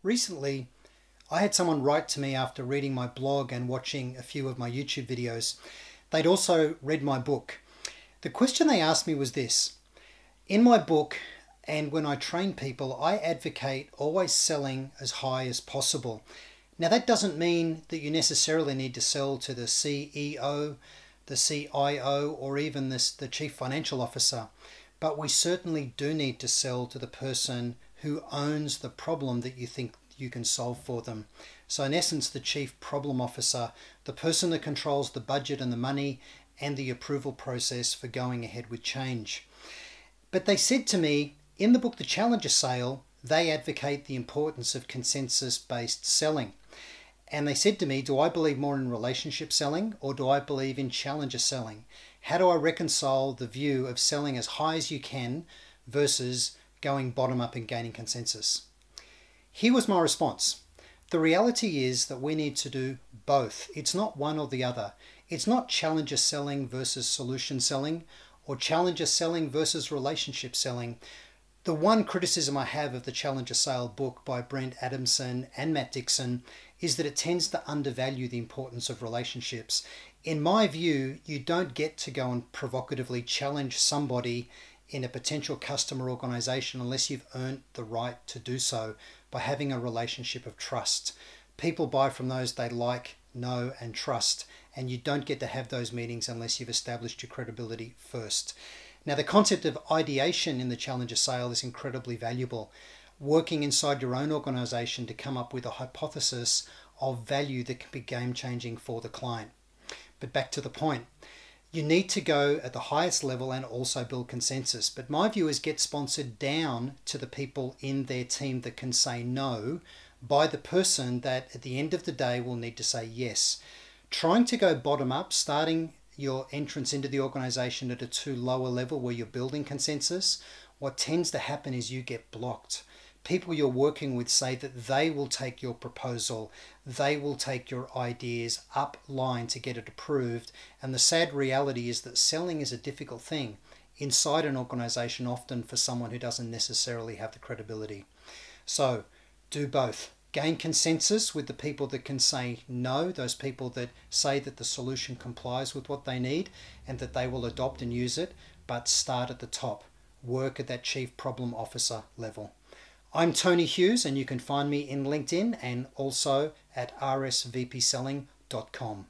Recently, I had someone write to me after reading my blog and watching a few of my YouTube videos. They'd also read my book. The question they asked me was this: in my book and when I train people, I advocate always selling as high as possible. Now that doesn't mean that you necessarily need to sell to the CEO, the CIO, or even the Chief Financial Officer, but we certainly do need to sell to the person who owns the problem that you think you can solve for them. So in essence, the Chief Problem Officer, the person that controls the budget and the money and the approval process for going ahead with change. But they said to me, in the book The Challenger Sale, they advocate the importance of consensus-based selling. And they said to me, do I believe more in relationship selling or do I believe in challenger selling? How do I reconcile the view of selling as high as you can versus going bottom up and gaining consensus? Here was my response. The reality is that we need to do both. It's not one or the other. It's not challenger selling versus solution selling or challenger selling versus relationship selling. The one criticism I have of the Challenger Sale book by Brent Adamson and Matt Dixon is that it tends to undervalue the importance of relationships. In my view, you don't get to go and provocatively challenge somebody in a potential customer organization unless you've earned the right to do so by having a relationship of trust. People buy from those they like, know, and trust, and you don't get to have those meetings unless you've established your credibility first. Now, the concept of ideation in the Challenger Sale is incredibly valuable. Working inside your own organization to come up with a hypothesis of value that can be game-changing for the client. But back to the point. You need to go at the highest level and also build consensus. But my view is get sponsored down to the people in their team that can say no by the person that at the end of the day will need to say yes. Trying to go bottom up, starting your entrance into the organization at a too lower level where you're building consensus, what tends to happen is you get blocked. People you're working with say that they will take your proposal, they will take your ideas up line to get it approved, and the sad reality is that selling is a difficult thing inside an organization, often for someone who doesn't necessarily have the credibility. So do both. Gain consensus with the people that can say no, those people that say that the solution complies with what they need and that they will adopt and use it, but start at the top. Work at that Chief Problem Officer level. I'm Tony Hughes, and you can find me in LinkedIn and also at rsvpselling.com.